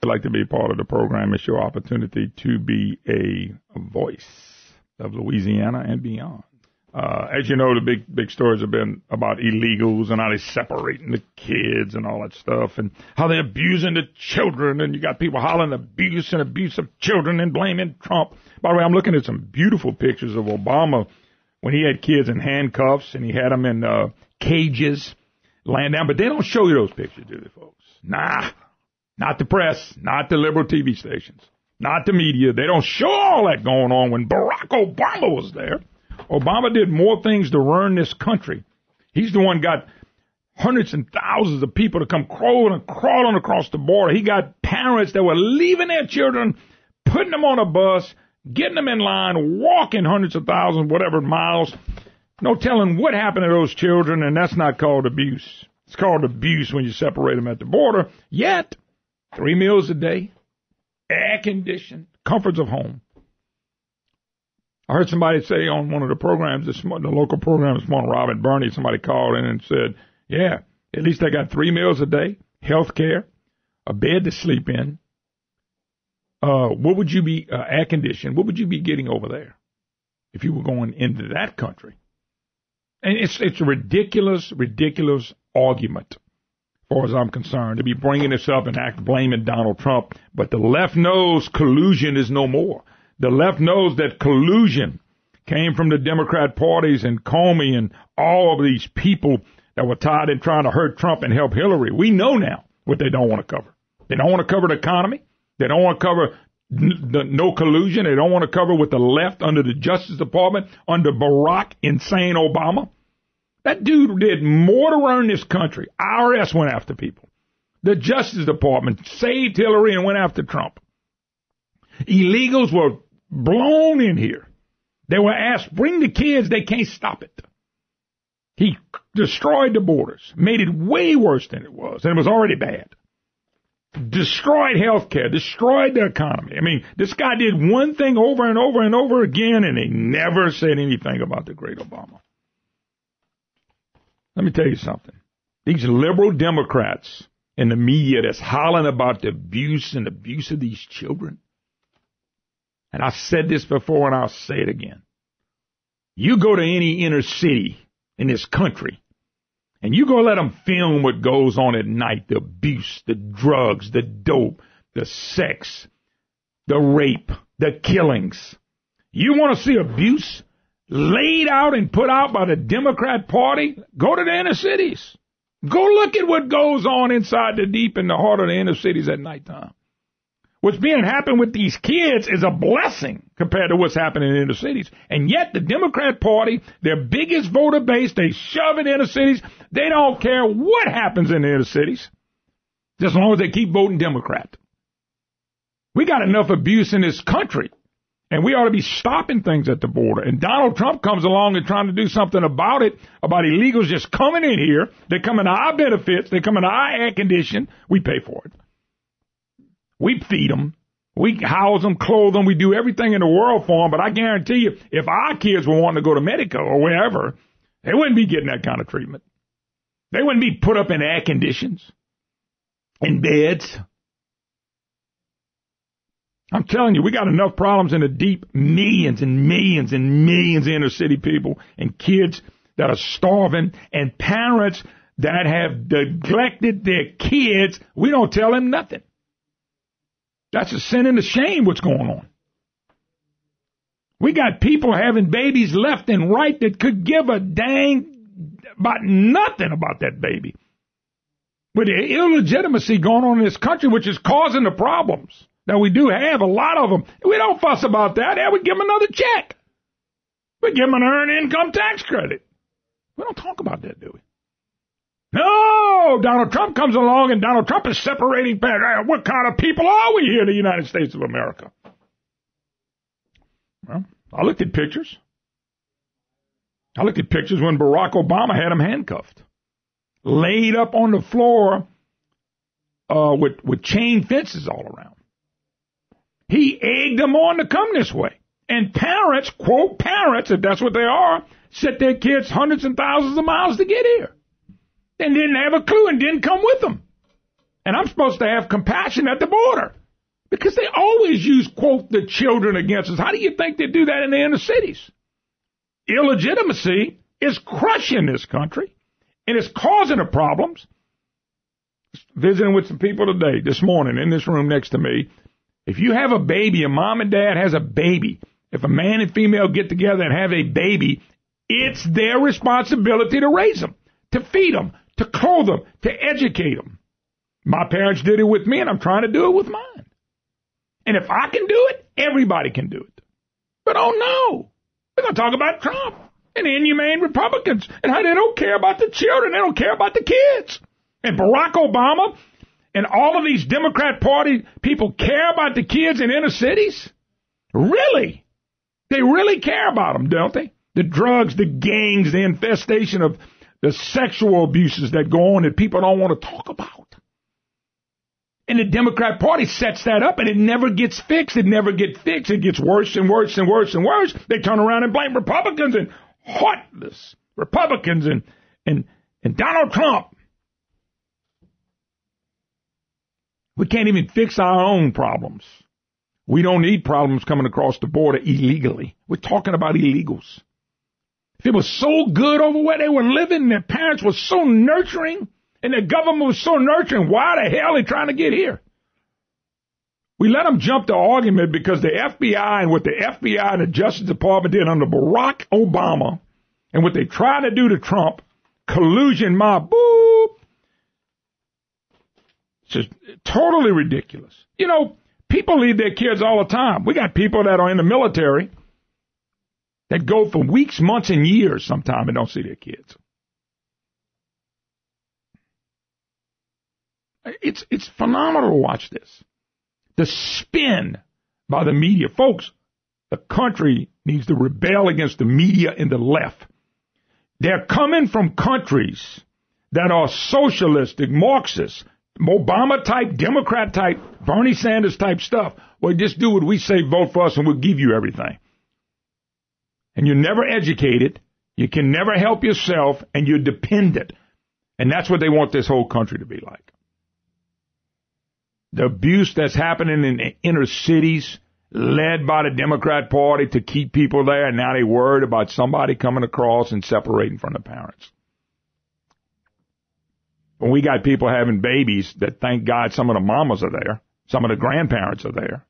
I'd like to be part of the program. It's your opportunity to be a voice of Louisiana and beyond. As you know, the big stories have been about illegals and how they're separating the kids and all that stuff and how they're abusing the children. And you got people hollering abuse of children and blaming Trump. By the way, I'm looking at some beautiful pictures of Obama when he had kids in handcuffs and he had them in cages laying down. But they don't show you those pictures, do they, folks? Nah, not the press, not the liberal TV stations, not the media. They don't show all that going on when Barack Obama was there. Obama did more things to ruin this country. He's the one got hundreds and thousands of people to come crawling across the border. He got parents that were leaving their children, putting them on a bus, getting them in line, walking hundreds of thousands, whatever miles. No telling what happened to those children, and that's not called abuse. It's called abuse when you separate them at the border. Yet, 3 meals a day, air conditioned, comforts of home. I heard somebody say on one of the programs, the local program this morning, Robert Burney, somebody called in and said, yeah, at least I got 3 meals a day, health care, a bed to sleep in. What would you be, air conditioned, what would you be getting over there if you were going into that country? And it's a ridiculous argument, as far as I'm concerned, to be bringing this up and blaming Donald Trump. But the left knows collusion is no more. The left knows that collusion came from the Democrat parties and Comey and all of these people that were tied in trying to hurt Trump and help Hillary. We know now what they don't want to cover. They don't want to cover the economy. They don't want to cover no collusion. They don't want to cover with the left under the Justice Department, under Barack insane Obama. That dude did more to ruin this country. IRS went after people. The Justice Department saved Hillary and went after Trump. Illegals were blown in here. They were asked, bring the kids. They can't stop it. He destroyed the borders, made it way worse than it was, and it was already bad. Destroyed health care, destroyed the economy. I mean, this guy did one thing over and over and over again, and they never said anything about the great Obama. Let me tell you something. These liberal Democrats in the media that's hollering about the abuse of these children, and I've said this before and I'll say it again. You go to any inner city in this country and you go let them film what goes on at night, the abuse, the drugs, the dope, the sex, the rape, the killings. You want to see abuse laid out and put out by the Democrat Party? Go to the inner cities. Go look at what goes on inside the deep in the heart of the inner cities at nighttime. What's being happened with these kids is a blessing compared to what's happening in inner cities. And yet the Democrat Party, their biggest voter base, they shove it in inner cities. They don't care what happens in the inner cities, just as long as they keep voting Democrat. We got enough abuse in this country, and we ought to be stopping things at the border. And Donald Trump comes along and trying to do something about it, about illegals just coming in here. They come into our benefits. They come into our air condition. We pay for it. We feed them. We house them, clothe them. We do everything in the world for them. But I guarantee you, if our kids were wanting to go to Medico or wherever, they wouldn't be getting that kind of treatment. They wouldn't be put up in air conditions, in beds. I'm telling you, we got enough problems in the deep, millions and millions and millions of inner city people and kids that are starving and parents that have neglected their kids. We don't tell them nothing. That's a sin and a shame what's going on. We got people having babies left and right that could give a dang about nothing about that baby. With the illegitimacy going on in this country, which is causing the problems that we do have, a lot of them. We don't fuss about that. We give them another check. We give them an earned income tax credit. We don't talk about that, do we? No, Donald Trump comes along and Donald Trump is separating. What kind of people are we here in the United States of America? Well, I looked at pictures. I looked at pictures when Barack Obama had him handcuffed, laid up on the floor with chain fences all around. He egged them on to come this way. And parents, quote parents, if that's what they are, sent their kids hundreds and thousands of miles to get here. And didn't have a clue and didn't come with them. And I'm supposed to have compassion at the border because they always use, quote, the children against us. How do you think they do that in the inner cities? Illegitimacy is crushing this country, and it's causing the problems. Visiting with some people today, this morning, in this room next to me. If you have a baby, a mom and dad has a baby, if a man and female get together and have a baby, it's their responsibility to raise them, to feed them, to clothe them, to educate them. My parents did it with me, and I'm trying to do it with mine. And if I can do it, everybody can do it. But oh no, we're going to talk about Trump and the inhumane Republicans and how they don't care about the children, they don't care about the kids. And Barack Obama and all of these Democrat Party people care about the kids in inner cities? Really? They really care about them, don't they? The drugs, the gangs, the infestation of the sexual abuses that go on that people don't want to talk about. And the Democrat Party sets that up, and it never gets fixed. It never gets fixed. It gets worse and worse and worse and worse. They turn around and blame Republicans and heartless Republicans and Donald Trump. We can't even fix our own problems. We don't need problems coming across the border illegally. We're talking about illegals. If it was so good over where they were living, their parents were so nurturing, and their government was so nurturing, why the hell are they trying to get here? We let them jump the argument because the FBI and what the FBI and the Justice Department did under Barack Obama and what they tried to do to Trump, collusion mob, boop. It's just totally ridiculous. You know, people leave their kids all the time. We got people that are in the military that go for weeks, months, and years sometimes and don't see their kids. It's phenomenal to watch this. The spin by the media. Folks, the country needs to rebel against the media and the left. They're coming from countries that are socialistic, Marxist, Obama-type, Democrat-type, Bernie Sanders-type stuff. Well, just do what we say, vote for us, and we'll give you everything. And you're never educated, you can never help yourself, and you're dependent. And that's what they want this whole country to be like. The abuse that's happening in the inner cities, led by the Democrat Party to keep people there, and now they're worried about somebody coming across and separating from the parents. When we got people having babies that, thank God, some of the mamas are there, some of the grandparents are there.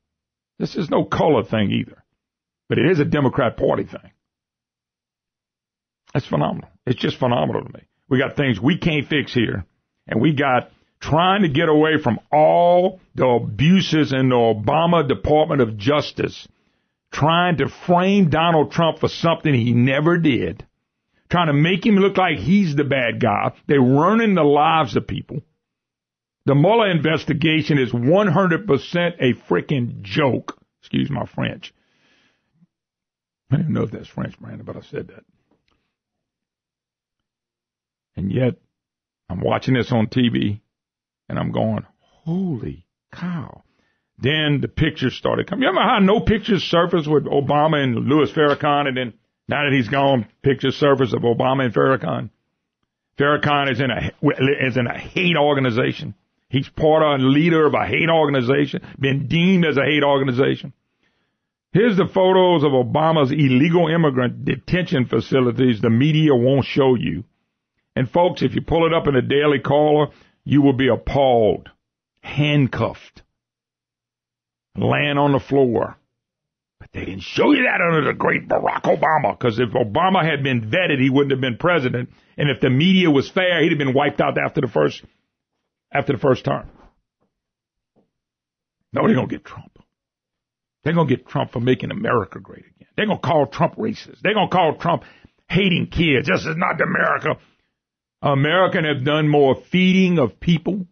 This is no color thing either, but it is a Democrat Party thing. That's phenomenal. It's just phenomenal to me. We got things we can't fix here, and we got trying to get away from all the abuses in the Obama Department of Justice, trying to frame Donald Trump for something he never did, trying to make him look like he's the bad guy. They're ruining the lives of people. The Mueller investigation is 100% a freaking joke. Excuse my French. I don't even know if that's French, Brandon, but I said that. And yet, I'm watching this on TV, and I'm going, holy cow. Then the pictures started coming. You remember how no pictures surfaced with Obama and Louis Farrakhan, and then now that he's gone, pictures surface of Obama and Farrakhan? Farrakhan is in a hate organization. He's part of a leader of a hate organization, been deemed as a hate organization. Here's the photos of Obama's illegal immigrant detention facilities the media won't show you. And folks, if you pull it up in the Daily Caller, you will be appalled, handcuffed, laying on the floor. But they didn't show you that under the great Barack Obama, because if Obama had been vetted, he wouldn't have been president. And if the media was fair, he'd have been wiped out after the first term. No, they're going to get Trump. They're going to get Trump for making America great again. They're going to call Trump racist. They're going to call Trump hating kids. This is not America. America have done more feeding of people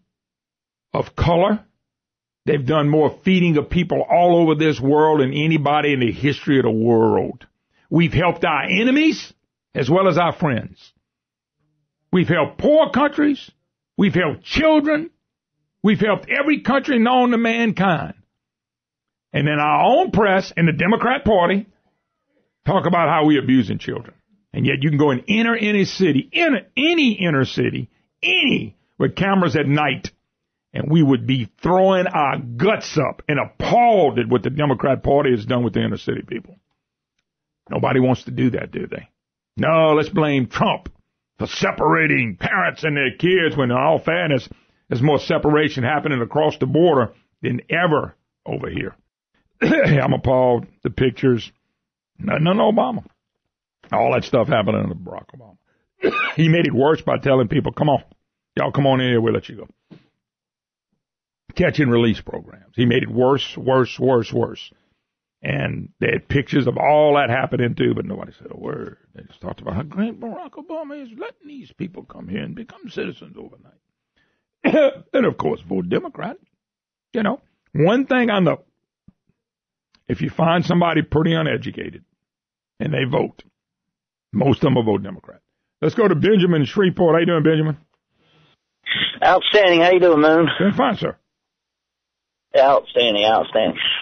of color. They've done more feeding of people all over this world than anybody in the history of the world. We've helped our enemies as well as our friends. We've helped poor countries. We've helped children. We've helped every country known to mankind. And then our own press and the Democrat Party talk about how we're abusing children. And yet you can go in any inner city, with cameras at night, and we would be throwing our guts up and appalled at what the Democrat Party has done with the inner city people. Nobody wants to do that, do they? No, let's blame Trump for separating parents and their kids when, in all fairness, there's more separation happening across the border than ever over here. I'm appalled. The pictures. Nothing on Obama. All that stuff happening under Barack Obama. He made it worse by telling people, come on, y'all come on in here, we'll let you go. Catch and release programs. He made it worse. And they had pictures of all that happening too, but nobody said a word. They just talked about how great Barack Obama is letting these people come here and become citizens overnight. And of course, vote Democrat. You know, one thing I know, if you find somebody pretty uneducated and they vote, most of them will vote Democrat. Let's go to Benjamin in Shreveport. How you doing, Benjamin? Outstanding. How you doing, Moon? Doing fine, sir. Outstanding.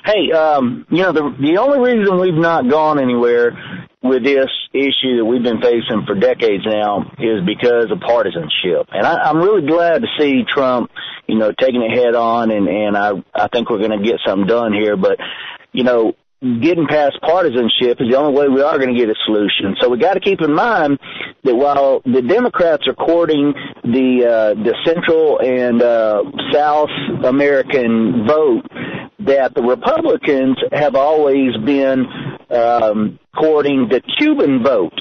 Hey, the only reason we've not gone anywhere with this issue that we've been facing for decades now is because of partisanship. And I'm really glad to see Trump, taking it head on, and I think we're going to get something done here. But, getting past partisanship is the only way we are going to get a solution. So we got to keep in mind that while the Democrats are courting the Central and South American vote, that the Republicans have always been courting the Cuban vote.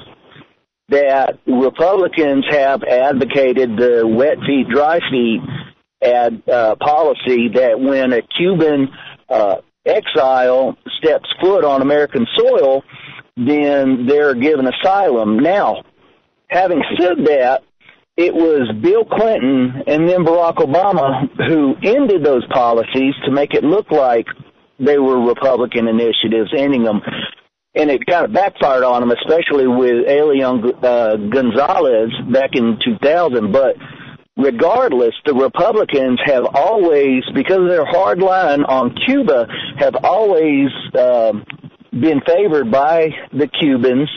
That Republicans have advocated the wet feet, dry feet policy, that when a Cuban exile steps foot on American soil, then they're given asylum. Now, having said that, it was Bill Clinton and then Barack Obama who ended those policies to make it look like they were Republican initiatives, ending them. And it kind of backfired on them, especially with Elian Gonzalez back in 2000. But regardless, the Republicans have always, because of their hard line on Cuba, have always been favored by the Cubans,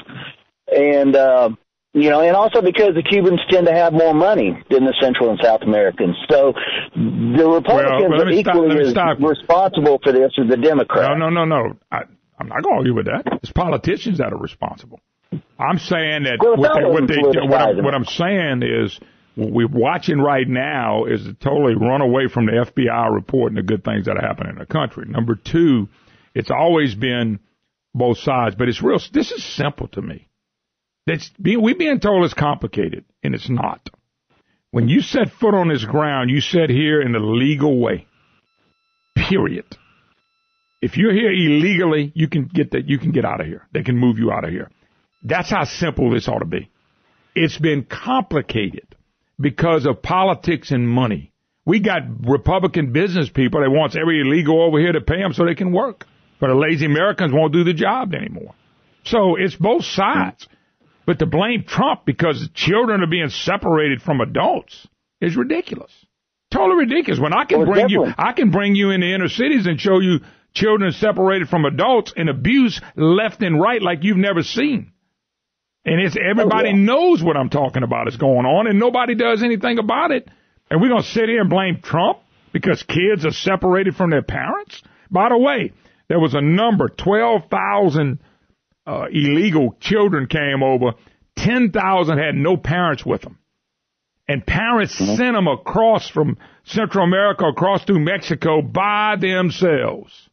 and and also because the Cubans tend to have more money than the Central and South Americans. So the Republicans are equally as responsible for this as the Democrats. No. I'm not going to argue with that. It's politicians that are responsible. I'm saying that what I'm saying is, what we're watching right now is a totally run away from the FBI report and the good things that are happening in the country. Number two, it's always been both sides, but this is simple to me. We're being told it's complicated, and it's not. When you set foot on this ground, you set here in the legal way. Period. If you're here illegally, you can get out of here. They can move you out of here. That's how simple this ought to be. It's been complicated because of politics and money. We got Republican business people that wants every illegal over here to pay them so they can work. But the lazy Americans won't do the job anymore. So it's both sides. But to blame Trump because children are being separated from adults is ridiculous. Totally ridiculous. When I can bring you in the inner cities and show you children separated from adults and abuse left and right like you've never seen. And everybody knows what I'm talking about is going on, and nobody does anything about it. And we're going to sit here and blame Trump because kids are separated from their parents? By the way, there was a number, 12,000 illegal children came over. 10,000 had no parents with them. And parents sent them across from Central America, across through Mexico by themselves.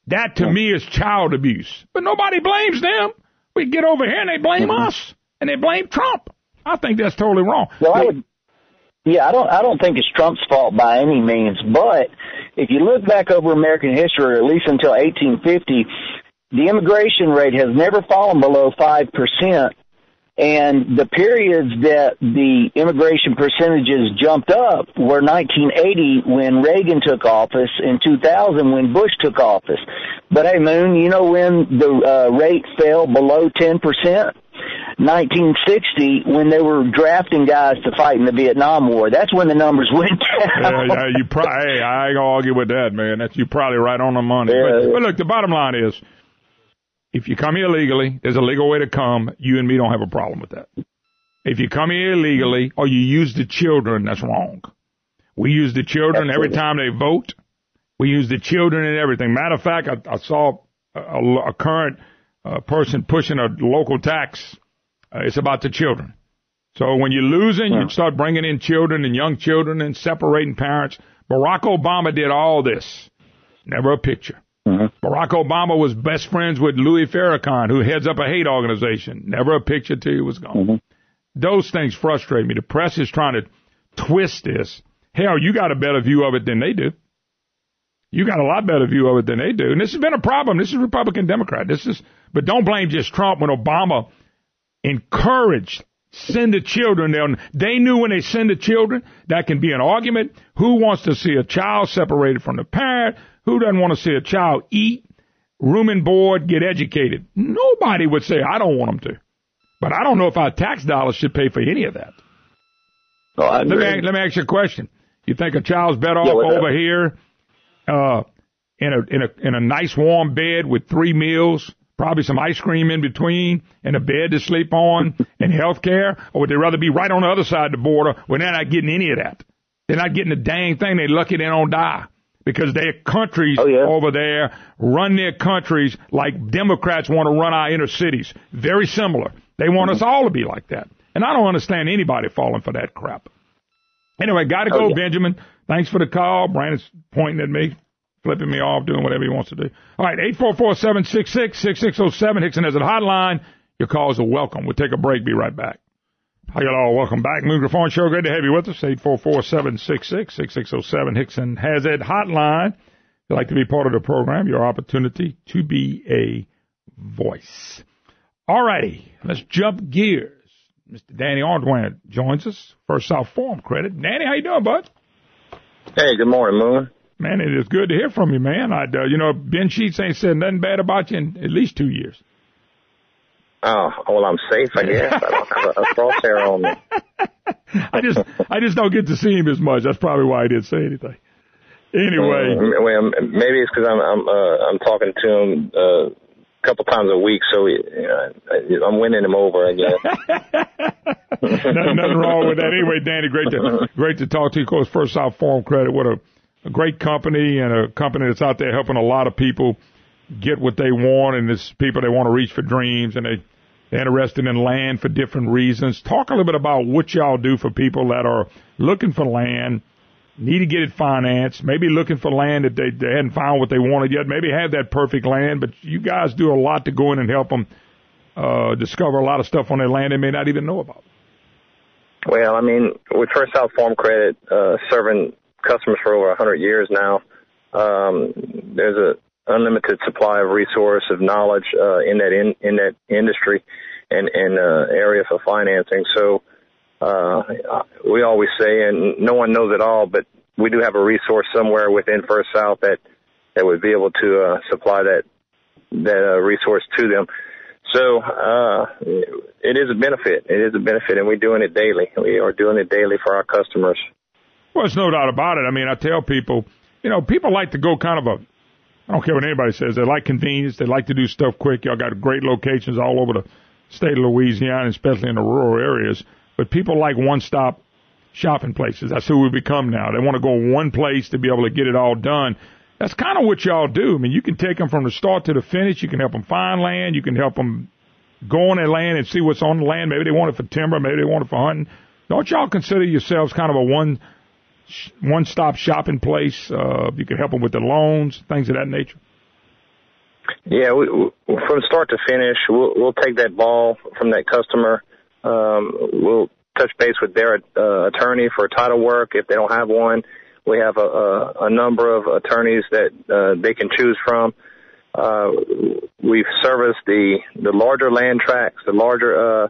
That, to me, is child abuse. But nobody blames them. We get over here and they blame us, and they blame Trump. I think that's totally wrong. Well, I don't think it's Trump's fault by any means. But if you look back over American history, or at least until 1850, the immigration rate has never fallen below 5%. And the periods that the immigration percentages jumped up were 1980 when Reagan took office and 2000 when Bush took office. But, hey, Moon, you know when the rate fell below 10%? 1960 when they were drafting guys to fight in the Vietnam War. That's when the numbers went down. I ain't going to argue with that, man. You're probably right on the money. Yeah. But look, the bottom line is, if you come here legally, there's a legal way to come. You and me don't have a problem with that. If you come here illegally or you use the children, that's wrong. We use the children every time they vote. We use the children in everything. Matter of fact, I saw a current person pushing a local tax. It's about the children. So when you're losing, you start bringing in children and young children and separating parents. Barack Obama did all this. Never a picture. Barack Obama was best friends with Louis Farrakhan, who heads up a hate organization. Never a picture till he was gone. Those things frustrate me. The press is trying to twist this. Hell, you got a better view of it than they do. You got a lot better view of it than they do. And this has been a problem. This is Republican, Democrat. But don't blame just Trump when Obama encouraged send the children there. They knew when they send the children, that can be an argument. Who wants to see a child separated from the parent? Who doesn't want to see a child eat, room and board, get educated? Nobody would say, I don't want them to. But I don't know if our tax dollars should pay for any of that. Oh, let me ask you a question. You think a child's better off over here in a nice warm bed with 3 meals, probably some ice cream in between, and a bed to sleep on, and health care? Or would they rather be right on the other side of the border where they're not getting any of that? They're not getting a dang thing. They're lucky they don't die. Because their countries over there run their countries like Democrats want to run our inner cities. Very similar. They want us all to be like that. And I don't understand anybody falling for that crap. Anyway, got to go, Benjamin. Thanks for the call. Brandon's pointing at me, flipping me off, doing whatever he wants to do. All right, 844-766-6607. Hickson has a hotline. Your calls are welcome. We'll take a break. Be right back. Hi, y'all. Welcome back. Moon Griffon Show. Great to have you with us. 844-766-6607. Hickson has it hotline. If you'd like to be part of the program, your opportunity to be a voice. All righty. Let's jump gears. Mr. Danny Ordwin joins us. First South Forum credit. Danny, how you doing, bud? Hey, good morning, Moon. Man, it is good to hear from you, man. Ben Sheets ain't said nothing bad about you in at least 2 years. Oh, well, I'm safe, I guess. I don't have a crosshair on me. I just don't get to see him as much. That's probably why I didn't say anything. Anyway, well, maybe it's because I'm talking to him a couple times a week, so I'm winning him over, I guess. Nothing wrong with that. Anyway, Danny, great to talk to you. Of course, First South Forum credit. What a great company, and a company that's out there helping a lot of people get what they want, and it's people they want to reach for dreams, and they're interested in land for different reasons. Talk a little bit about what y'all do for people that are looking for land, need to get it financed, maybe looking for land that they hadn't found what they wanted yet, maybe have that perfect land, but you guys do a lot to go in and help them discover a lot of stuff on their land they may not even know about. Well, I mean, with First South Farm Credit, serving customers for over 100 years now, there's a unlimited supply of resource, of knowledge in that industry and area for financing. So we always say, and no one knows it all, but we do have a resource somewhere within First South that would be able to supply that resource to them. So it is a benefit. It is a benefit, and we're doing it daily. We are doing it daily for our customers. Well, there's no doubt about it. I mean, I tell people, people like to go kind of I don't care what anybody says. They like convenience. They like to do stuff quick. Y'all got great locations all over the state of Louisiana, especially in the rural areas. But people like one-stop shopping places. That's who we become now. They want to go one place to be able to get it all done. That's kind of what y'all do. I mean, you can take them from the start to the finish. You can help them find land. You can help them go on their land and see what's on the land. Maybe they want it for timber. Maybe they want it for hunting. Don't y'all consider yourselves kind of a one-stop shopping place? You can help them with the loans, things of that nature. Yeah, from start to finish, we'll take that ball from that customer. We'll touch base with their attorney for title work if they don't have one. We have a number of attorneys that they can choose from. We've serviced the larger land tracts, the larger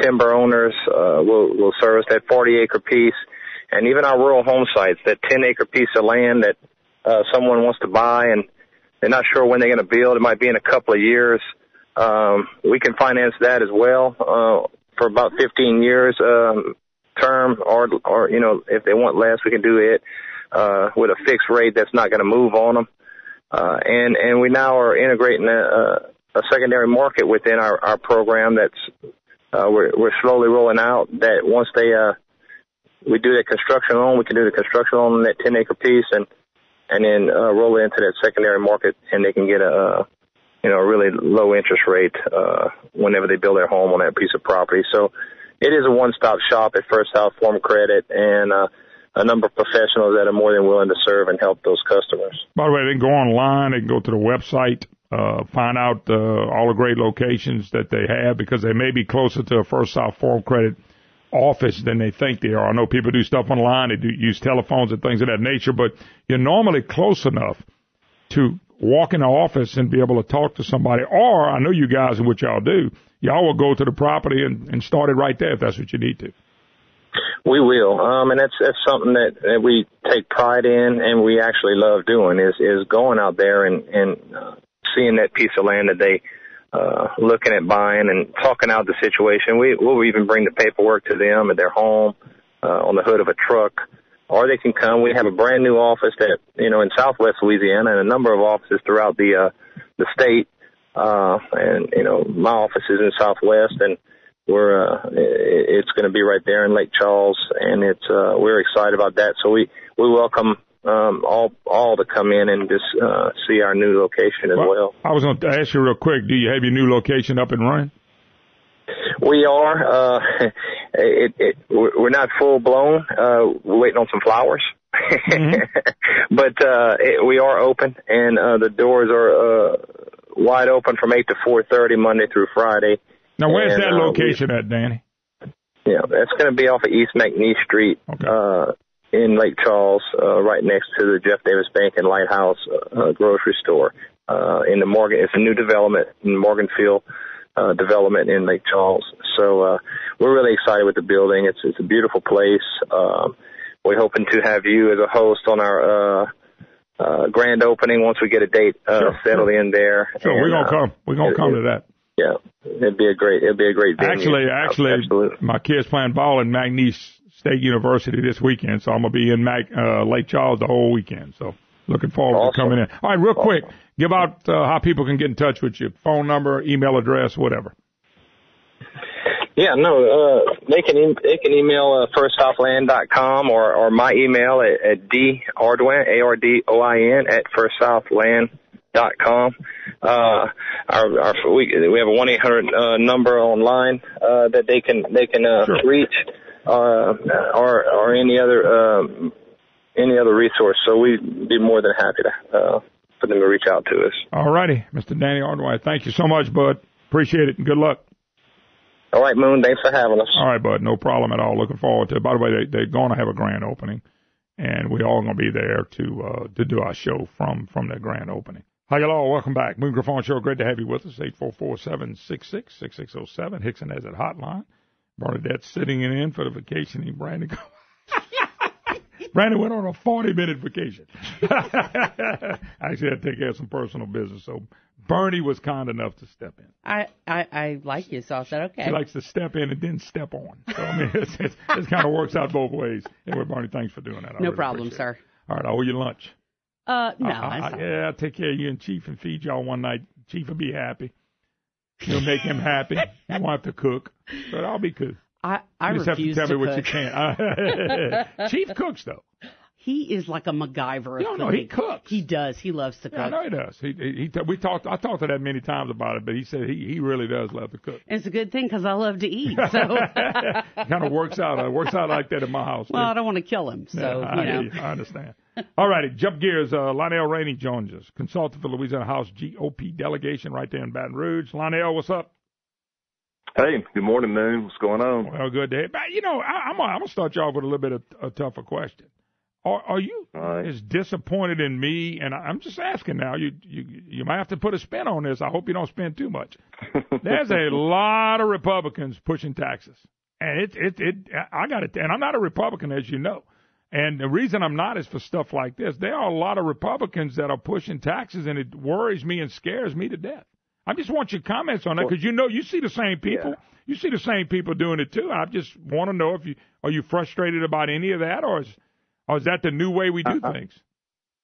timber owners. We'll service that 40-acre piece. And even our rural home sites, that 10-acre piece of land that someone wants to buy and they're not sure when they're going to build. It might be in a couple of years. We can finance that as well for about 15 years term, or if they want less, we can do it with a fixed rate that's not going to move on them. And we now are integrating a secondary market within our program that's we're slowly rolling out, that once they we do that construction loan. We can do the construction loan on that 10-acre piece and then roll it into that secondary market, and they can get a really low interest rate whenever they build their home on that piece of property. So it is a one-stop shop at First South Farm Credit, and a number of professionals that are more than willing to serve and help those customers. By the way, they can go online, they can go to the website, find out all the great locations that they have, because they may be closer to a First South Farm Credit office than they think they are. I know people do stuff online, they do use telephones and things of that nature, but you're normally close enough to walk in the office and be able to talk to somebody. Or I know you guys, and what y'all do, y'all will go to the property and start it right there if that's what you need to. We will, and that's something that we take pride in, and we actually love doing is going out there and seeing that piece of land that they looking at buying and talking out the situation. We'll even bring the paperwork to them at their home on the hood of a truck, or they can come. We have a brand new office that in Southwest Louisiana, and a number of offices throughout the state. And my office is in Southwest, and it's going to be right there in Lake Charles, and we're excited about that. So we welcome all to come in and just see our new location as well. I was going to ask you real quick, do you have your new location up and running? We are. We're not full blown. We're waiting on some flowers. Mm-hmm. But we are open, and the doors are wide open from 8 to 4:30 Monday through Friday. Now, where's that location at, Danny? Yeah, that's going to be off of East McNeese Street. Okay. In Lake Charles, right next to the Jeff Davis Bank and Lighthouse grocery store. It's a new development in Morganfield development in Lake Charles. So we're really excited with the building. It's a beautiful place. We're hoping to have you as a host on our grand opening once we get a date settled in there. Sure, we're gonna come. We're gonna come to that. Yeah, it'd be a great venue. Actually, my kids playing ball in McNeese State University this weekend, so I'm going to be in Lake Charles the whole weekend. So looking forward to coming in. All right, real quick, give out how people can get in touch with you. Phone number, email address, whatever. Yeah, no, they can email firstsouthland.com or my email at dardwin, ARDOIN, at firstsouthland.com. We have a 1-800 number online that they can sure. reach. Or any other resource. So we'd be more than happy to for them to reach out to us. All righty, Mr. Danny Ardwine, thank you so much, bud. Appreciate it, and good luck. All right, Moon, thanks for having us. All right, bud, no problem at all. Looking forward to it. By the way, they're going to have a grand opening, and we're all going to be there to do our show from that grand opening. Hi, hello, welcome back. Moon Griffon Show, great to have you with us. 844-766-6607. Hickson has that hotline. Bernadette's sitting in for the vacationing. Brandon went on a 40-minute vacation. I actually had to take care of some personal business, so Bernie was kind enough to step in. I like you, so I said okay. He likes to step in and then step on. So, I mean, it kind of works out both ways. Anyway, Bernie, thanks for doing that. No problem, sir. All right, I owe you lunch. No. I'll take care of you and Chief and feed y'all one night. Chief will be happy. You'll make him happy. You won't have to cook, but I'll be good. I refuse to cook. You just have to tell me what you can. Chief cooks, though. He is like a MacGyver. No, he cooks. He does. He loves to cook. Yeah, I know he does. I talked to that many times about it, but he said he really does love to cook. And it's a good thing because I love to eat. So it kind of works out. It works out like that in my house. Well, I don't want to kill him, so I understand. All righty, jump gears. Lionel Rainey joins us, consultant for Louisiana House GOP delegation right there in Baton Rouge. Lionel, what's up? Hey, good morning, Moon. What's going on? Well, good day. But, I'm going to start you off with a little bit of a tougher question. Are you as disappointed in me? And I'm just asking now. You might have to put a spin on this. I hope you don't spend too much. There's a lot of Republicans pushing taxes, and I got it. And I'm not a Republican, as you know. And the reason I'm not is for stuff like this. There are a lot of Republicans that are pushing taxes, and it worries me and scares me to death. I just want your comments on that because you see the same people. Yeah. You see the same people doing it too. I just want to know are you frustrated about any of that, or is that the new way we do things?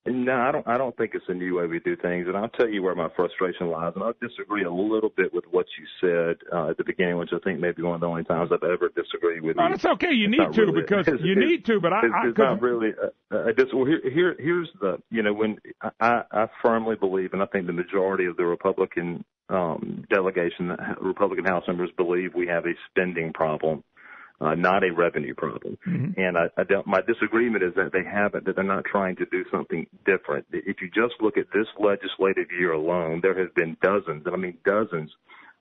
No, I don't think it's a new way we do things, and I'll tell you where my frustration lies. And I disagree a little bit with what you said at the beginning, which I think may be one of the only times I've ever disagreed with you. No, that's okay. You need to really, because you need to, but it's not really. Here's the when I firmly believe, and I think the majority of the Republican delegation, Republican House members believe we have a spending problem. Not a revenue problem. Mm-hmm. And my disagreement is that that they're not trying to do something different. If you just look at this legislative year alone, there have been dozens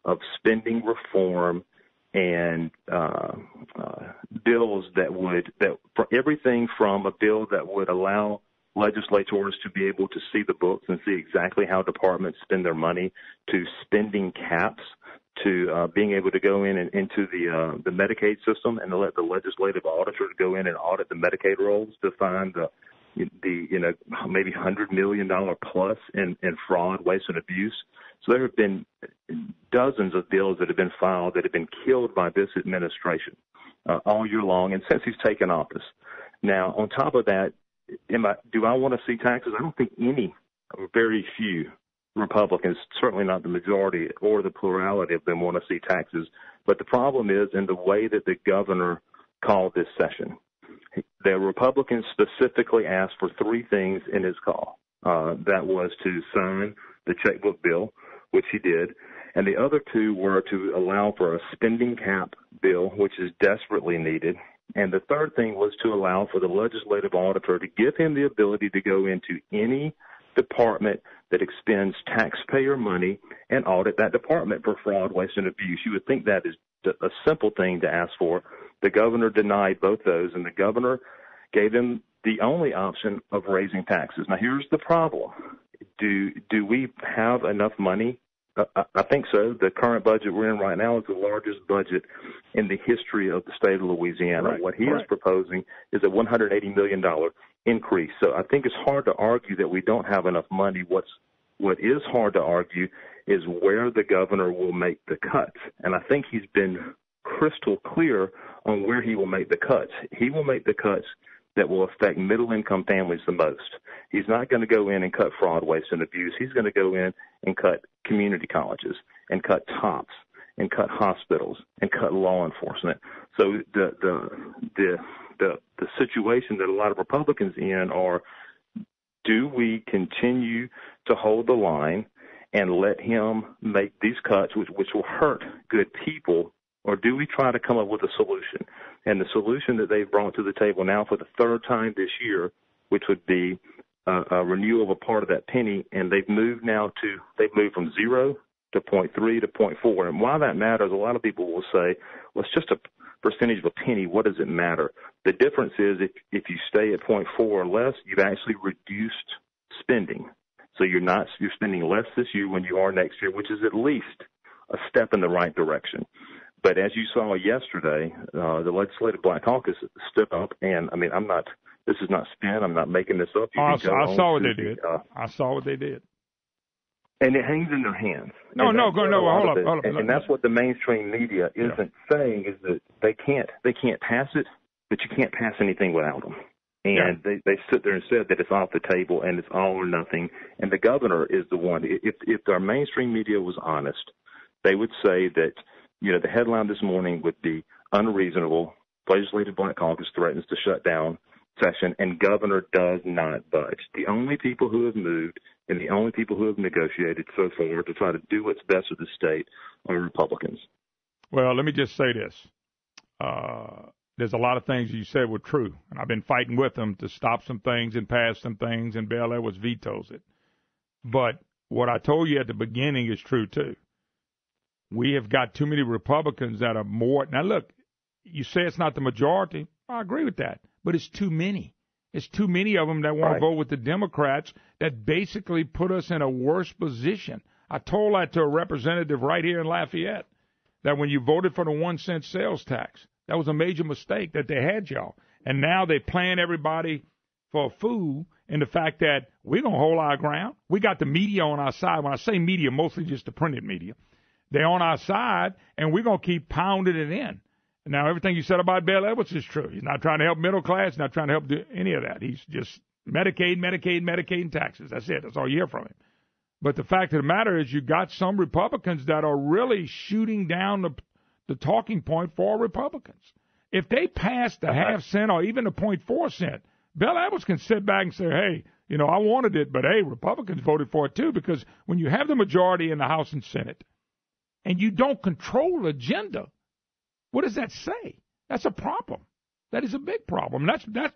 of spending reform and bills for everything from a bill that would allow legislators to be able to see the books and see exactly how departments spend their money, to spending caps, to being able to go in and into the Medicaid system and to let the legislative auditor go in and audit the Medicaid rolls to find the maybe $100 million plus in fraud, waste, and abuse. So there have been dozens of bills that have been filed that have been killed by this administration all year long, and since he's taken office. Now, on top of that, do I want to see taxes? I don't think any, or very few, Republicans, certainly not the majority or the plurality of them, want to see taxes. But the problem is in the way that the governor called this session. The Republicans specifically asked for three things in his call. That was to sign the checkbook bill, which he did, and the other two were to allow for a spending cap bill, which is desperately needed. And the third thing was to allow for the legislative auditor to give him the ability to go into any department that expends taxpayer money and audit that department for fraud, waste, and abuse. You would think that is a simple thing to ask for. The governor denied both those, and the governor gave him the only option of raising taxes. Now, here's the problem. Do we have enough money? I think so. The current budget we're in right now is the largest budget in the history of the state of Louisiana. Right. What he is proposing is a $180 million increase. So I think it's hard to argue that we don't have enough money. What is hard to argue is where the governor will make the cuts. And I think he's been crystal clear on where he will make the cuts. He will make the cuts that will affect middle-income families the most. He's not going to go in and cut fraud, waste, and abuse. He's going to go in and cut community colleges and cut TOPS and cut hospitals and cut law enforcement. So the situation that a lot of Republicans in are, do we continue to hold the line and let him make these cuts, which will hurt good people, or do we try to come up with a solution? And the solution that they've brought to the table now for the third time this year, which would be a renewal of a part of that penny, and they've moved from 0 to 0.3 to 0.4. And why that matters, a lot of people will say, well, it's just a percentage of a penny. What does it matter? The difference is if you stay at 0.4 or less, you've actually reduced spending. So you're spending less this year when you are next year, which is at least a step in the right direction. But as you saw yesterday, the Legislative Black Caucus stood up, and this is not spin. I'm not making this up. I saw what they did. I saw what they did. And it hangs in their hands. Hold up. And that's what the mainstream media isn't saying, is that they can't pass it, but you can't pass anything without them. And they sit there and said that it's off the table and it's all or nothing. And the governor is the one. If our mainstream media was honest, they would say that, the headline this morning would be unreasonable. Legislative Black Caucus threatens to shut down session, and governor does not budge. The only people who have moved and the only people who have negotiated so far to try to do what's best for the state are Republicans. Well, let me just say this. There's a lot of things you said were true, and I've been fighting with them to stop some things and pass some things, and Bel Edwards vetoes it. But what I told you at the beginning is true, too. We have got too many Republicans that are more. Now, look, you say it's not the majority. I agree with that. But it's too many. It's too many of them that want to vote with the Democrats that basically put us in a worse position. I told that to a representative right here in Lafayette, that when you voted for the 1-cent sales tax, that was a major mistake that they had y'all. And now they plan everybody for a fool in the fact that we're going to hold our ground. We got the media on our side. When I say media, mostly just the printed media. They're on our side, and we're going to keep pounding it in. Now, everything you said about Bel Edwards is true. He's not trying to help middle class, not trying to help do any of that. He's just Medicaid, and taxes. That's it. That's all you hear from him. But the fact of the matter is you got some Republicans that are really shooting down the talking point for Republicans. If they pass the half cent or even the 0.4 cent, Bill Edwards can sit back and say, hey, you know, I wanted it, but, hey, Republicans voted for it too, because when you have the majority in the House and Senate and you don't control the agenda, what does that say? That's a problem. That is a big problem.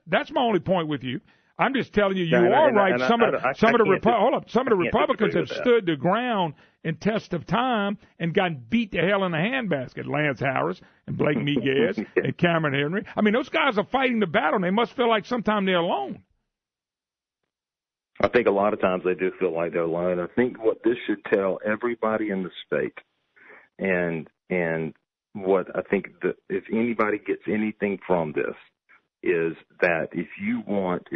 That's my only point with you. I'm just telling you, some of the Republicans have stood the ground in test of time and gotten beat to hell in the handbasket. Lance Harris and Blake Miguez and Cameron Henry. I mean, those guys are fighting the battle, and they must feel like sometimes they're alone. I think a lot of times they do feel like they're alone. I think what this should tell everybody in the state, and what I think that if anybody gets anything from this, is that if we want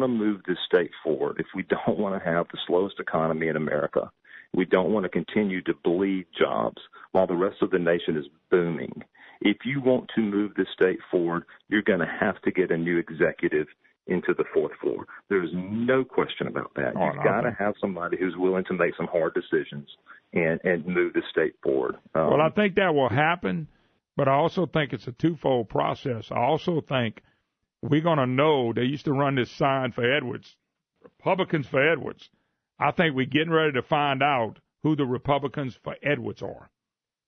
to move this state forward, if we don't want to have the slowest economy in America, we don't want to continue to bleed jobs while the rest of the nation is booming. If you want to move this state forward, you're going to have to get a new executive into the fourth floor. There's no question about that. You've got to have somebody who's willing to make some hard decisions and move the state forward. Well, I think that will happen. But I also think it's a twofold process. I also think we're going to know they used to run this sign for Edwards, Republicans for Edwards. I think we're getting ready to find out who the Republicans for Edwards are.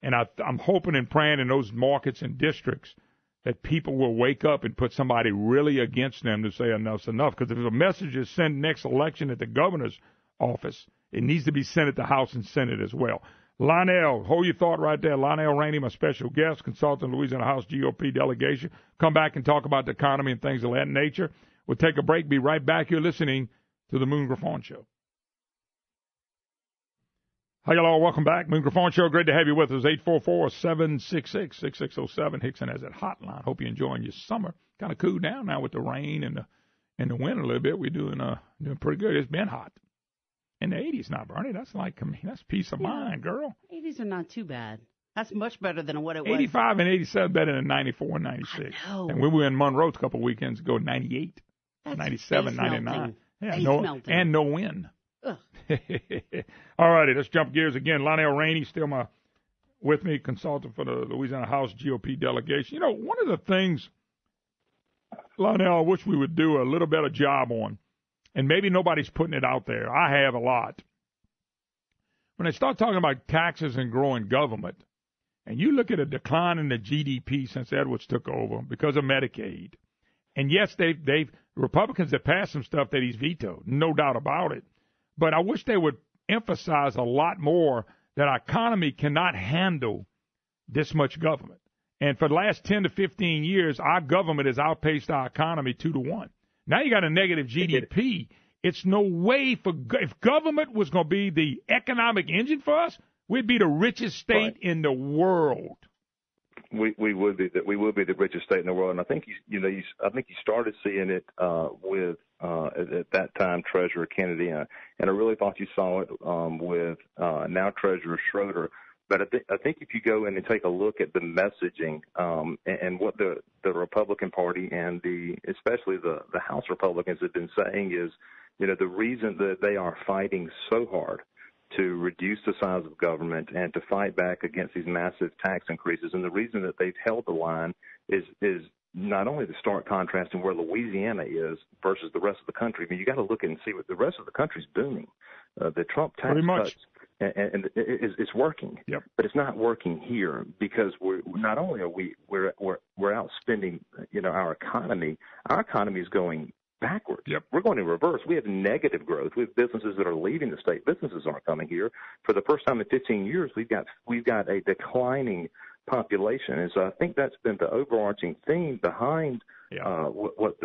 And I'm hoping and praying in those markets and districts that people will wake up and put somebody really against them to say enough's enough. Because if a message is sent next election at the governor's office, it needs to be sent at the House and Senate as well. Lionel, hold your thought right there. Lionel Rainey, my special guest, consultant, Louisiana House GOP delegation. Come back and talk about the economy and things of that nature. We'll take a break. Be right back. You're listening to the Moon Griffon Show. Hi, hello. Welcome back. Moon Griffon Show. Great to have you with us. 844-766-6607. Hickson has that hotline. Hope you're enjoying your summer. Kind of cooled down now with the rain and the wind a little bit. We're doing pretty good. It's been hot. In the 80s now, Bernie. That's peace of mind, girl. 80s are not too bad. That's much better than what it was. 85 and 87 better than 94 and 96. I know. And we were in Monroe a couple of weekends ago, 98, That's 97, 99. melting. Yeah, Melting. and no wind. All righty, let's jump gears again. Lionel Rainey, still with me, consultant for the Louisiana House GOP delegation. You know, one of the things, Lionel, I wish we would do a little better job on, and maybe nobody's putting it out there. I have a lot. When they start talking about taxes and growing government, and you look at a decline in the GDP since Edwards took over because of Medicaid, and yes, Republicans have passed some stuff that he's vetoed, no doubt about it. But I wish they would emphasize a lot more that our economy cannot handle this much government. And for the last 10 to 15 years, our government has outpaced our economy 2-1. Now you got a negative GDP. It's no way if government was going to be the economic engine for us, we'd be the richest state in the world. We would be the richest state in the world, and I think you started seeing it with at that time Treasurer Kennedy, and I really thought you saw it with now Treasurer Schroeder. But I think if you go in and take a look at the messaging and what the Republican Party and especially the House Republicans have been saying is, the reason that they are fighting so hard to reduce the size of government and to fight back against these massive tax increases, and the reason that they've held the line is not only the stark contrast in where Louisiana is versus the rest of the country. I mean, you got to look and see what the rest of the country's booming. The Trump tax cuts. And it's working, yep. But it's not working here because we're outspending, our economy. Our economy is going backwards. Yep. We're going in reverse. We have negative growth. We have businesses that are leaving the state. Businesses aren't coming here. For the first time in 15 years, we've got a declining population, and so I think that's been the overarching theme behind especially what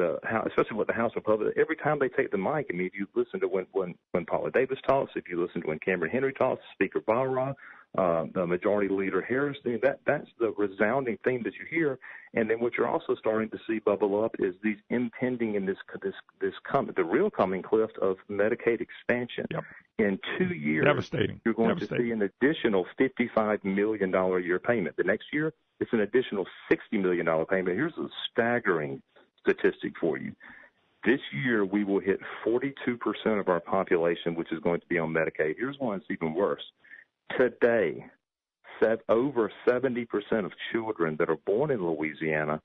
the House Republicans. Every time they take the mic, I mean, if you listen to when Paula Davis talks, if you listen to when Cameron Henry talks, Speaker Barra, the Majority Leader Harris, that's the resounding theme that you hear. And then what you're also starting to see bubble up is these impending and the real coming cliff of Medicaid expansion. Yep. In 2 years, devastating. You're going to see an additional $55 million a year payment. The next year, it's an additional $60 million payment. Here's a staggering statistic for you. This year, we will hit 42% of our population, which is going to be on Medicaid. Here's one that's even worse. Today, over 70% of children that are born in Louisiana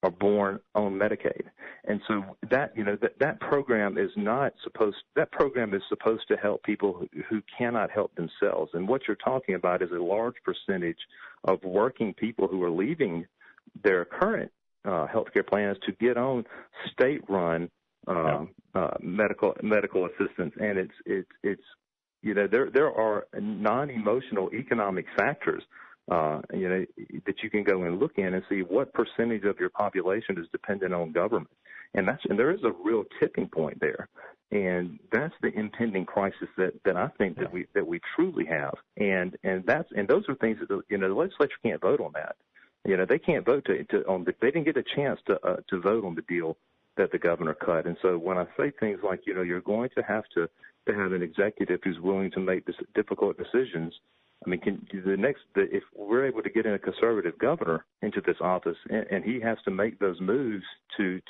are born on Medicaid. And so that program is supposed to help people who cannot help themselves. And what you're talking about is a large percentage of working people who are leaving their current healthcare plans to get on state-run medical assistance. And it's there are non-emotional economic factors that you can go and look in and see what percentage of your population is dependent on government. And there is a real tipping point there. And that's the impending crisis that I think that we truly have. And those are things that the legislature can't vote on that. They can't vote they didn't get a chance to vote on the deal that the governor cut. And so when I say things like, you're going to have an executive who's willing to make difficult decisions. I mean, if we're able to get in a conservative governor into this office and he has to make those moves to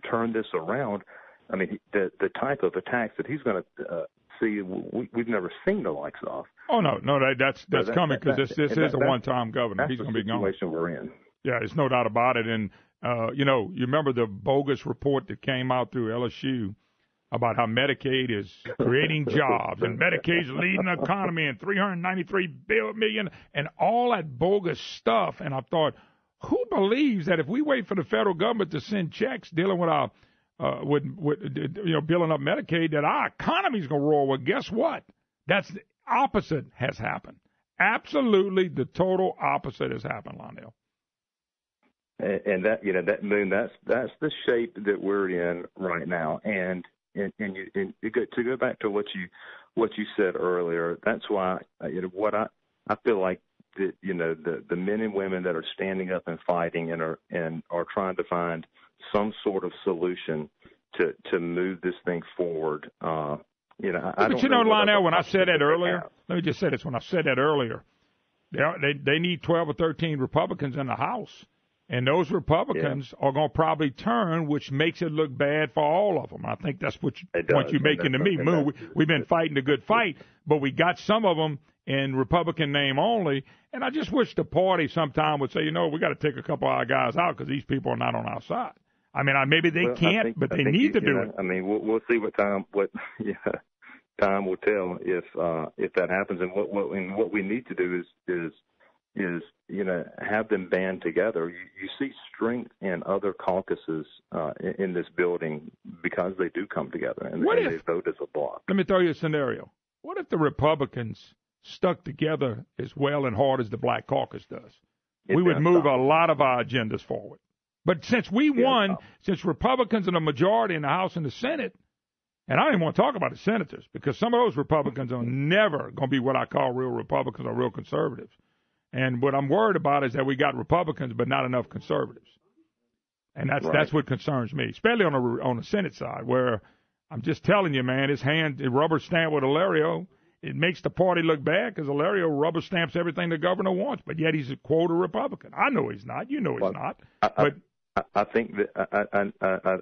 turn this around, I mean, the type of attacks that he's going to see, we've never seen the likes of. Oh, no, that's coming because this is a one-time governor. He's going to be gone. That's the situation we're in. Yeah, there's no doubt about it. And, you remember the bogus report that came out through LSU about how Medicaid is creating jobs and Medicaid's leading the economy and $393 million and all that bogus stuff. And I thought, who believes that if we wait for the federal government to send checks dealing with our billing up Medicaid, that our economy's going to roar? Well, guess what? That's the opposite has happened. Absolutely, the total opposite has happened, Lionel. And that's the shape that we're in right now. And to go back to what you said earlier, that's why what I feel like that the men and women that are standing up and fighting and are trying to find some sort of solution to move this thing forward. Lionel, when I said that earlier, let me just say this: when I said that earlier, they need 12 or 13 Republicans in the House. And those Republicans are going to probably turn, which makes it look bad for all of them. I think that's what you're making to me. Moon, we've been fighting a good fight, but we got some of them in Republican name only. And I just wish the party sometime would say, we got to take a couple of our guys out because these people are not on our side. I mean, maybe they can't, but they need to do it. I mean, we'll see what time will tell if that happens. And what we need to do is have them band together. You see strength in other caucuses in this building because they do come together and they vote as a bloc. Let me throw you a scenario. What if the Republicans stuck together as well and hard as the Black Caucus does? We would move a lot of our agendas forward. But since we won, since Republicans are the majority in the House and the Senate, and I don't even want to talk about the senators because some of those Republicans are never going to be what I call real Republicans or real conservatives. And what I'm worried about is that we got Republicans, but not enough conservatives. And that's what concerns me, especially on the Senate side, where I'm just telling you, man, his hand rubber stamped with Alario. It makes the party look bad because Alario rubber stamps everything the governor wants, but yet he's a quota Republican. I know he's not. You know he's not. I think that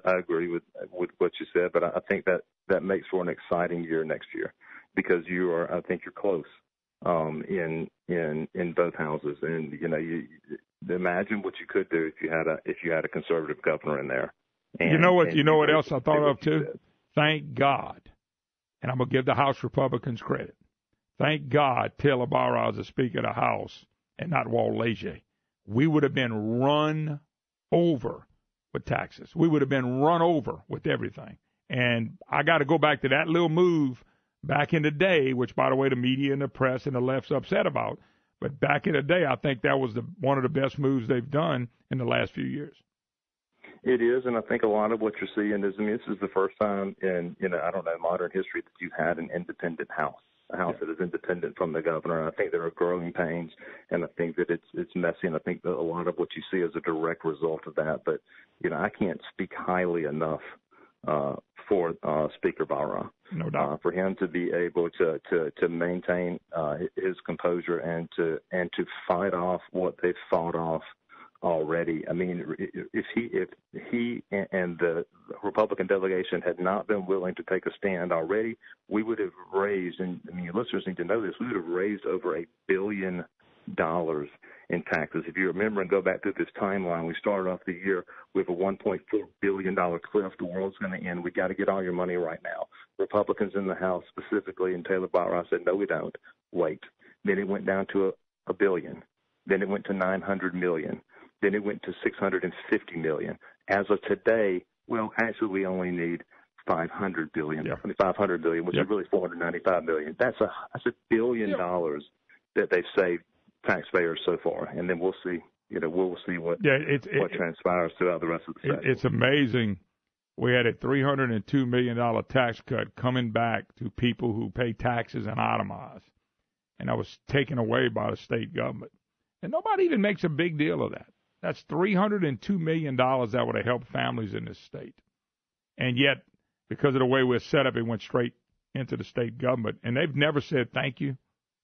I agree with what you said, but I think that makes for an exciting year next year because I think you're close. In both houses, and you imagine what you could do if you had a conservative governor in there. And, you know what else I thought of too? Thank God, and I'm gonna give the House Republicans credit. Thank God, Taylor Barra is the Speaker of the House and not Walt Leger. We would have been run over with taxes. We would have been run over with everything. And I got to go back to that little move back in the day, which, by the way, the media and the press and the left's upset about. But back in the day, I think that was one of the best moves they've done in the last few years. It is, and I think a lot of what you're seeing is, this is the first time in, modern history that you've had an independent house, a house that is independent from the governor. And I think there are growing pains, and I think that it's messy, and I think that a lot of what you see is a direct result of that. But, I can't speak highly enough for Speaker Barra. No doubt. For him to be able to maintain his composure and to fight off what they've fought off already. I mean, if he and the Republican delegation had not been willing to take a stand already, we would have raised, and I mean, your listeners need to know this, we would have raised over $1 billion in taxes. If you remember and go back through this timeline, we started off the year with a $1.4 billion cliff. The world's going to end. We got to get all your money right now. Republicans in the House, specifically, and Taylor Bauer, said, no, we don't. Wait. Then it went down to a billion. Then it went to 900 million. Then it went to 650 million. As of today, well, actually, we only need 500 billion, 500 billion, which is really 495 million. That's $1 billion that they've saved taxpayers so far, and then we'll see. We'll see what transpires throughout the rest of the session. It's amazing. We had a $302 million tax cut coming back to people who pay taxes and itemize, and that was taken away by the state government. And nobody even makes a big deal of that. That's $302 million that would have helped families in this state. And yet, because of the way we're set up, it went straight into the state government, and they've never said thank you.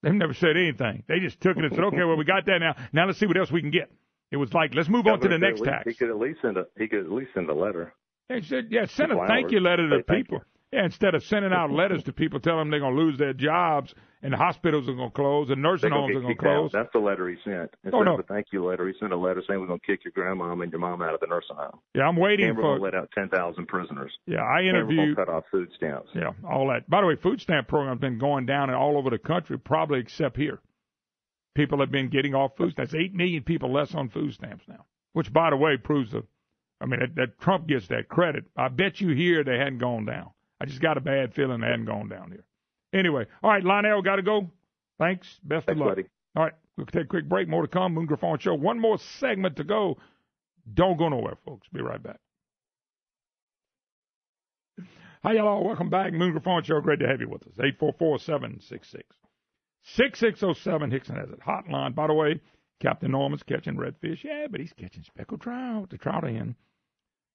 They've never said anything. They just took it and said, okay, well, we got that now. Now let's see what else we can get. It was like, let's move on to the next tax. He could at least send a letter. He said, send a thank you letter to the people. Yeah, instead of sending out letters to people telling them they're going to lose their jobs and the hospitals are going to close and nursing homes are going to close. That's the letter he sent. Instead of a thank you letter, he sent a letter saying we're going to kick your grandmom and your mom out of the nursing home. Yeah, I'm waiting and we're going to let out 10,000 prisoners. Yeah, I interviewed. And we're going to cut off food stamps. Yeah, all that. By the way, food stamp program's been going down all over the country, probably except here. People have been getting off food stamps. 8 million people less on food stamps now, which, by the way, proves that Trump gets that credit. I bet you here they hadn't gone down. I just got a bad feeling they hadn't gone down here. Anyway, all right, Lionel, got to go. Thanks. Best of luck. Buddy. All right, we'll take a quick break. More to come. Moon Griffon Show. One more segment to go. Don't go nowhere, folks. Be right back. Hi, y'all. Welcome back. Moon Griffon Show. Great to have you with us. 844-766-6607. Hickson has it. Hotline. By the way, Captain Norman's catching redfish. Yeah, but he's catching speckled trout. The trout hen.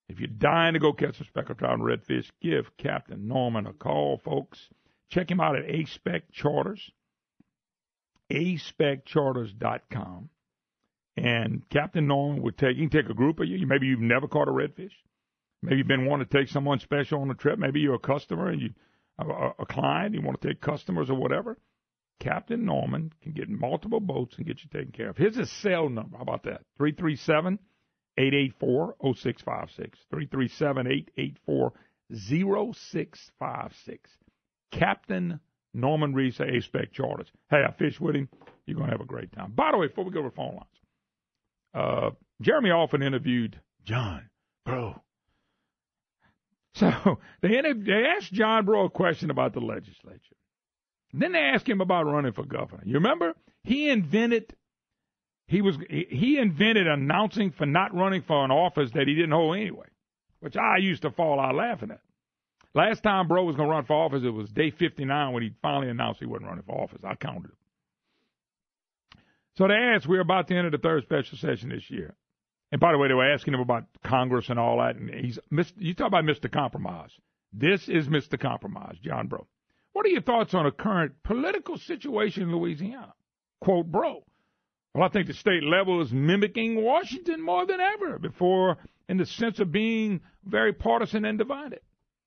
If you're dying to go catch a speckled trout and redfish, give Captain Norman a call, folks. Check him out at A-Spec Charters, aspeccharters.com. And Captain Norman would you can take a group of you. Maybe you've never caught a redfish. Maybe you've been wanting to take someone special on a trip. Maybe you're a customer and you a client. You want to take customers or whatever. Captain Norman can get multiple boats and get you taken care of. Here's his cell number. How about that? 337-884-0656. 337-884-0656. Captain Norman Reese at A-Spec Charters. Hey, I fished with him. You're going to have a great time. By the way, before we go to the phone lines, Jeremy often interviewed John Breaux. So they asked John Breaux a question about the legislature. Then they asked him about running for governor. You remember? He invented announcing for not running for an office that he didn't hold anyway, which I used to fall out laughing at. Last time Breaux was going to run for office, it was day 59 when he finally announced he wasn't running for office. I counted it. So they asked, we're about to enter the third special session this year. And by the way, they were asking him about Congress and all that. And you talk about Mr. Compromise. This is Mr. Compromise, John Breaux. What are your thoughts on the current political situation in Louisiana? Quote Breaux. Well, I think the state level is mimicking Washington more than ever before in the sense of being very partisan and divided.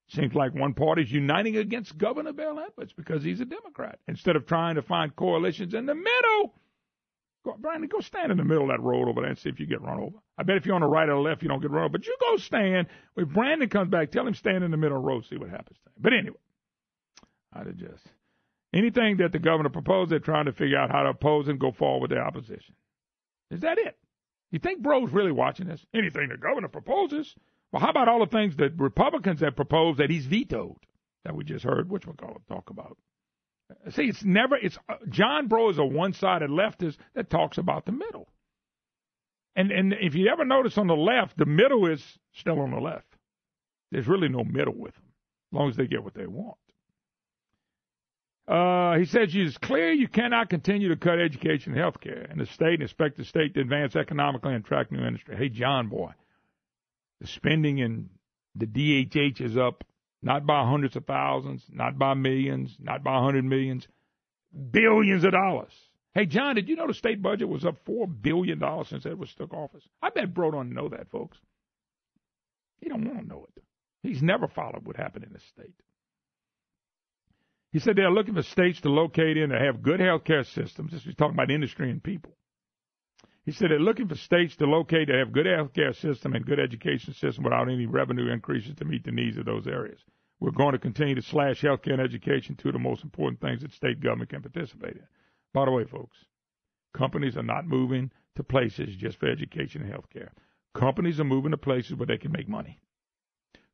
Seems like one party is uniting against Governor Bill Edwards because he's a Democrat. Instead of trying to find coalitions in the middle, Brandon, go stand in the middle of that road over there and see if you get run over. I bet if you're on the right or the left, you don't get run over. But you go stand. When Brandon comes back, tell him stand in the middle of the road, see what happens to him. But anyway, I suggest anything that the governor proposed, they're trying to figure out how to oppose and go forward with their opposition. Is that it? You think Breaux's really watching this? Anything the governor proposes? Well, how about all the things that Republicans have proposed that he's vetoed that we just heard? Which we'll talk about. See, John Breaux is a one-sided leftist that talks about the middle. And if you ever notice on the left, the middle is still on the left. There's really no middle with them, as long as they get what they want. He says it's clear you cannot continue to cut education and health care in the state and expect the state to advance economically and attract new industry. Hey, John, boy, the spending in the DHH is up not by hundreds of thousands, not by millions, not by 100 millions, billions of dollars. Hey, John, did you know the state budget was up $4 billion since Edwards took office? I bet Bro don't know that, folks. He don't want to know it. He's never followed what happened in the state. He said they're looking for states to locate in that have good health care systems. This is talking about industry and people. He said they're looking for states to locate that have good health care system and good education system without any revenue increases to meet the needs of those areas. We're going to continue to slash health care and education, two of the most important things that state government can participate in. By the way, folks, companies are not moving to places just for education and health care. Companies are moving to places where they can make money.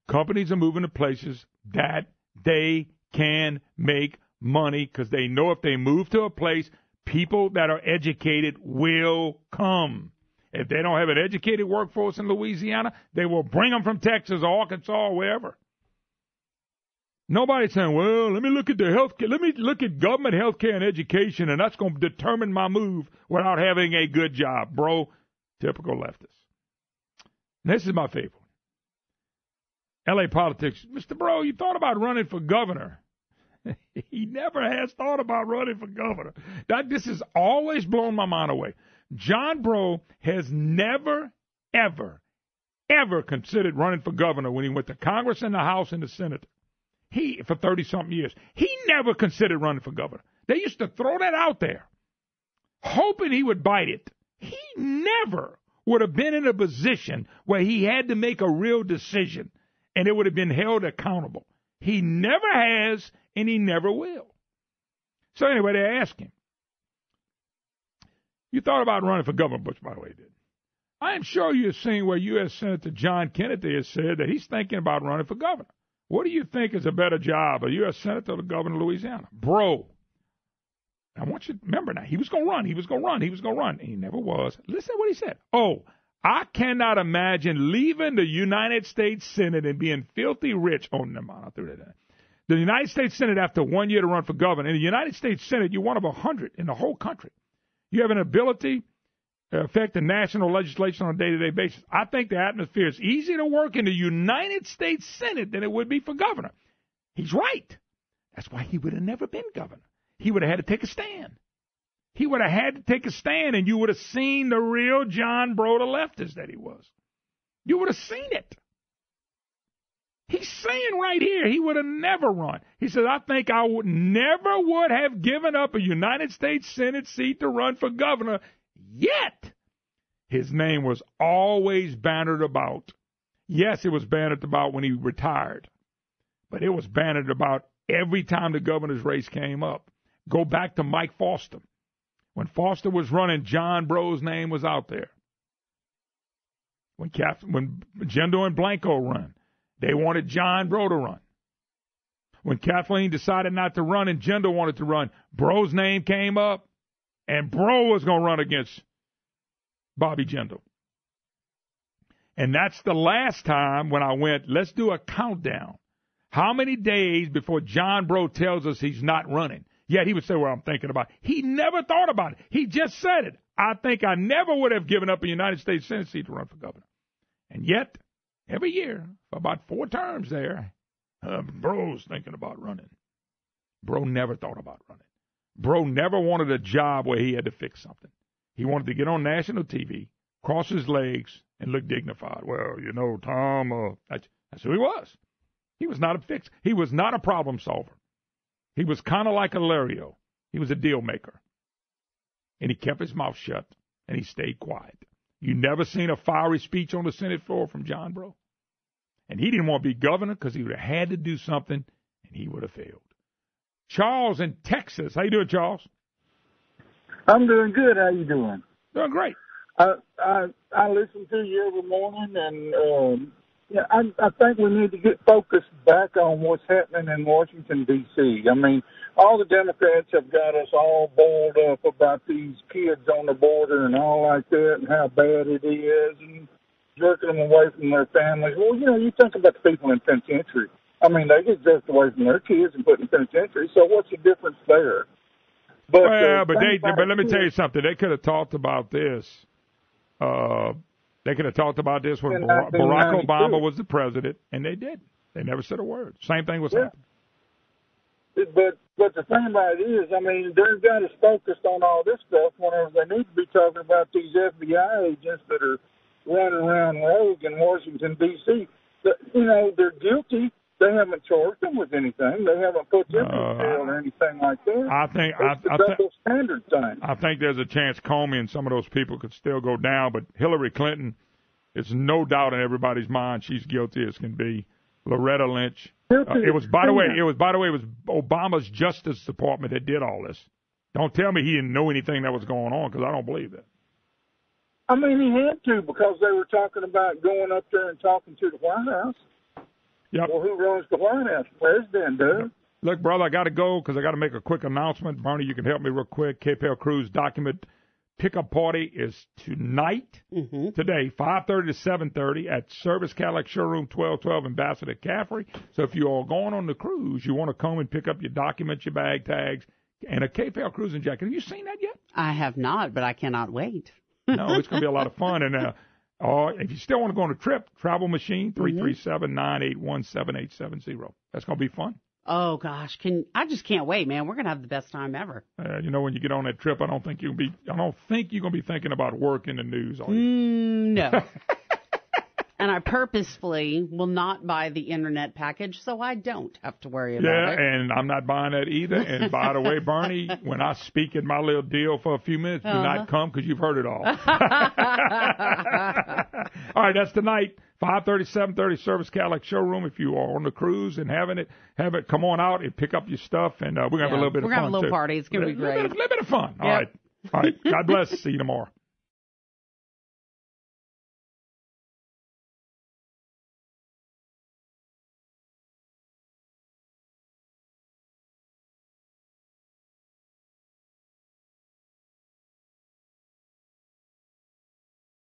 Companies are moving to places that they can make money because they know if they move to a place, people that are educated will come. If they don't have an educated workforce in Louisiana, they will bring them from Texas or Arkansas or wherever. Nobody's saying, well, let me look at the healthcare. Let me look at government healthcare and education, and that's going to determine my move without having a good job, bro. Typical leftist. This is my favorite one. L.A. politics. Mr. Bro, you thought about running for governor. He never has thought about running for governor. This has always blown my mind away. John Bro has never, ever, ever considered running for governor when he went to Congress and the House and the Senate. For 30-something years. He never considered running for governor. They used to throw that out there, hoping he would bite it. He never would have been in a position where he had to make a real decision, and it would have been held accountable. He never has, and he never will. So anyway, they asked him, you thought about running for governor, Bush, by the way, did. I am sure you've seen where U.S. Senator John Kennedy has said that he's thinking about running for governor. What do you think is a better job, a U.S. Senator or the governor of Louisiana? Bro, I want you to remember now, he was going to run. And he never was. Listen to what he said. Oh, I cannot imagine leaving the United States Senate and being filthy rich. Oh, never mind, I threw that in. The United States Senate, after 1 year to run for governor, in the United States Senate, you're one of 100 in the whole country. You have an ability to affect the national legislation on a day-to-day basis. I think the atmosphere is easier to work in the United States Senate than it would be for governor. He's right. That's why he would have never been governor. He would have had to take a stand. He would have had to take a stand, and you would have seen the real John Bro, the leftist that he was. You would have seen it. He's saying right here he would have never run. He says, I think I would never would have given up a United States Senate seat to run for governor. Yet, his name was always bannered about. Yes, it was bannered about when he retired, but it was bannered about every time the governor's race came up. Go back to Mike Foster. When Foster was running, John Bro's name was out there. When Jendo and Blanco run, they wanted John Bro to run. When Kathleen decided not to run and Jendo wanted to run, Bro's name came up. And Bro was going to run against Bobby Jindal. And that's the last time when I went, let's do a countdown. How many days before John Bro tells us he's not running? Yet he would say, well, I'm thinking about it. He never thought about it. He just said it. I think I never would have given up a United States Senate seat to run for governor. And yet, every year, for about 4 terms there, Bro's thinking about running. Bro never thought about running. Bro never wanted a job where he had to fix something. He wanted to get on national TV, cross his legs, and look dignified. Well, you know, Tom, that's who he was. He was not a fix. He was not a problem solver. He was kind of like a Lario. He was a deal maker. And he kept his mouth shut, and he stayed quiet. You never seen a fiery speech on the Senate floor from John Bro. And he didn't want to be governor because he would have had to do something, and he would have failed. Charles in Texas. How you doing, Charles? I'm doing good. How you doing? Doing great. I listen to you every morning, and I think we need to get focused back on what's happening in Washington, D.C. I mean, all the Democrats have got us all boiled up about these kids on the border and all like that and how bad it is and jerking them away from their families. Well, you know, you think about the people in penitentiary. I mean, they get jerked away from their kids and put in penitentiary, so what's the difference there? But let me tell you something. They could have talked about this. They could have talked about this when Barack Obama was the president, and they did. They never said a word. Same thing was happening. But the thing about it is, I mean, they've got us focused on all this stuff whenever they need to be talking about these FBI agents that are running around rogue in Washington, D.C. You know, they're guilty. They haven't charged them with anything. They haven't put them in jail or anything like that. I think it's a double standard thing. I think there's a chance Comey and some of those people could still go down, but Hillary Clinton, it's no doubt in everybody's mind she's guilty as can be. Loretta Lynch. It was Obama's Justice Department that did all this. Don't tell me he didn't know anything that was going on, because I don't believe that. I mean, he had to, because they were talking about going up there and talking to the White House. Yep. Well, who runs the White House? The president does. Look, brother, I got to go because I got to make a quick announcement. Bernie, you can help me real quick. KPL Cruise document pickup party is tonight, today, 5:30 to 7:30 at Service Cadillac Showroom, 1212 Ambassador Caffrey. So if you're all going on the cruise, you want to come and pick up your documents, your bag tags, and a KPL cruising jacket. Have you seen that yet? I have not, but I cannot wait. No, it's going to be a lot of fun. And if you still want to go on a trip, Travel Machine, 337-981-7870. That's going to be fun. Oh, gosh. I just can't wait, man. We're going to have the best time ever. You know, when you get on that trip, I don't think you're going to be thinking about work in the news. Are you? No. And I purposefully will not buy the internet package, so I don't have to worry about it. Yeah, and I'm not buying that either. And by the way, Bernie, when I speak in my little deal for a few minutes, do not come because you've heard it all. All right, that's tonight, 5:30, 7:30, Service Cadillac Showroom. If you are on the cruise and have it, come on out and pick up your stuff, and we're going to have a little bit of fun, We're going to have a little party. It's going to be great. A little bit of fun. All right. God bless. See you tomorrow.